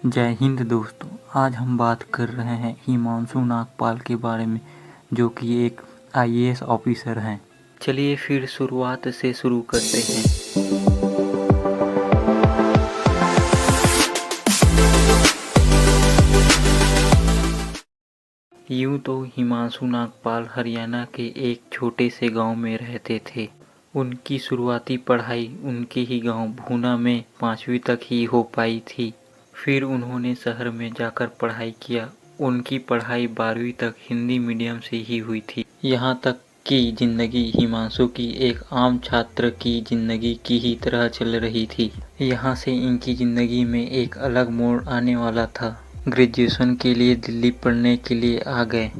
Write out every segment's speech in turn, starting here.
जय हिंद दोस्तों। आज हम बात कर रहे हैं हिमांशु नागपाल के बारे में, जो कि एक आईएएस ऑफिसर हैं। चलिए फिर शुरुआत से शुरू करते हैं। यूं तो हिमांशु नागपाल हरियाणा के एक छोटे से गांव में रहते थे। उनकी शुरुआती पढ़ाई उनके ही गांव भूना में 5वीं तक ही हो पाई थी। फिर उन्होंने शहर में जाकर पढ़ाई किया। उनकी पढ़ाई 12वीं तक हिंदी मीडियम से ही हुई थी। यहाँ तक कि जिंदगी हिमांशु की एक आम छात्र की जिंदगी की ही तरह चल रही थी। यहाँ से इनकी जिंदगी में एक अलग मोड़ आने वाला था। ग्रेजुएशन के लिए दिल्ली पढ़ने के लिए आ गए।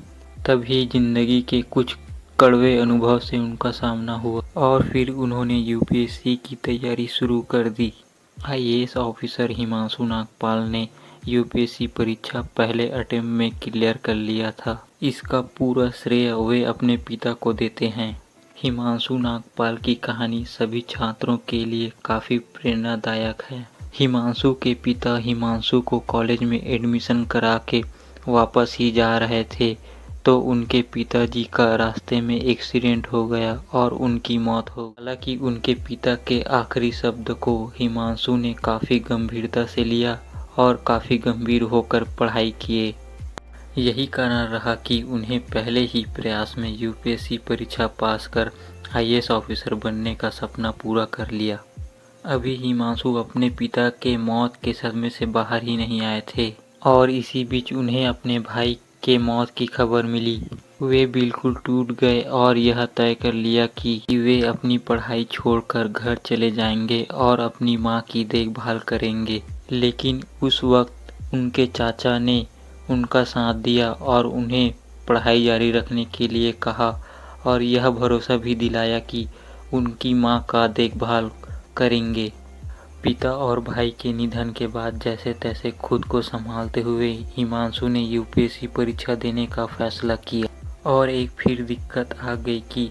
तभी जिंदगी के कुछ कड़वे अनुभव से उनका सामना हुआ और फिर उन्होंने यूपीएससी की तैयारी शुरू कर दी। आईएएस ऑफिसर हिमांशु नागपाल ने यूपीएससी परीक्षा पहले अटेम्प्ट में क्लियर कर लिया था। इसका पूरा श्रेय वे अपने पिता को देते हैं। हिमांशु नागपाल की कहानी सभी छात्रों के लिए काफ़ी प्रेरणादायक है। हिमांशु के पिता हिमांशु को कॉलेज में एडमिशन करा के वापस ही जा रहे थे तो उनके पिताजी का रास्ते में एक्सीडेंट हो गया और उनकी मौत हो गई। हालांकि उनके पिता के आखिरी शब्द को हिमांशु ने काफ़ी गंभीरता से लिया और काफ़ी गंभीर होकर पढ़ाई किए। यही कारण रहा कि उन्हें पहले ही प्रयास में यूपीएससी परीक्षा पास कर आईएएस ऑफिसर बनने का सपना पूरा कर लिया। अभी हिमांशु अपने पिता के मौत के सदमे से बाहर ही नहीं आए थे और इसी बीच उन्हें अपने भाई के मौत की खबर मिली। वे बिल्कुल टूट गए और यह तय कर लिया कि वे अपनी पढ़ाई छोड़कर घर चले जाएंगे और अपनी मां की देखभाल करेंगे। लेकिन उस वक्त उनके चाचा ने उनका साथ दिया और उन्हें पढ़ाई जारी रखने के लिए कहा और यह भरोसा भी दिलाया कि उनकी मां का देखभाल करेंगे। पिता और भाई के निधन के बाद जैसे तैसे खुद को संभालते हुए हिमांशु ने यूपीएससी परीक्षा देने का फैसला किया। और एक फिर दिक्कत आ गई कि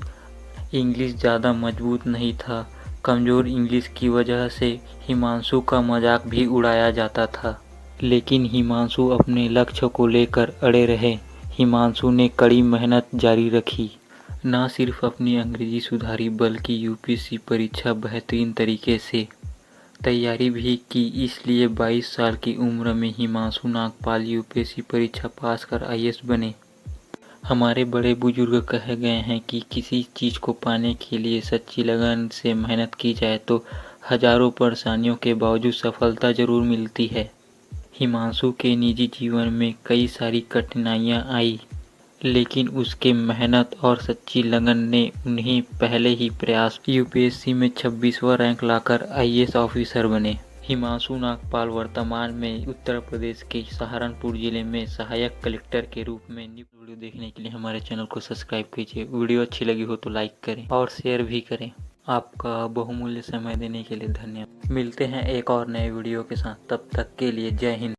इंग्लिश ज़्यादा मजबूत नहीं था। कमज़ोर इंग्लिश की वजह से हिमांशु का मजाक भी उड़ाया जाता था। लेकिन हिमांशु अपने लक्ष्य को लेकर अड़े रहे। हिमांशु ने कड़ी मेहनत जारी रखी। न सिर्फ अपनी अंग्रेजी सुधारी बल्कि यूपीएससी परीक्षा बेहतरीन तरीके से तैयारी भी की। इसलिए 22 साल की उम्र में हिमांशु नागपाल यूपीएससी परीक्षा पास कर आईएएस बने। हमारे बड़े बुजुर्ग कह गए हैं कि किसी चीज़ को पाने के लिए सच्ची लगन से मेहनत की जाए तो हजारों परेशानियों के बावजूद सफलता जरूर मिलती है। हिमांशु के निजी जीवन में कई सारी कठिनाइयाँ आई, लेकिन उसके मेहनत और सच्ची लगन ने उन्हें पहले ही प्रयास यूपीएससी में 26वां रैंक लाकर आईएएस ऑफिसर बने। हिमांशु नागपाल वर्तमान में उत्तर प्रदेश के सहारनपुर जिले में सहायक कलेक्टर के रूप में नियुक्त। वीडियो देखने के लिए हमारे चैनल को सब्सक्राइब कीजिए। वीडियो अच्छी लगी हो तो लाइक करें और शेयर भी करें। आपका बहुमूल्य समय देने के लिए धन्यवाद। मिलते हैं एक और नए वीडियो के साथ, तब तक के लिए जय हिंद।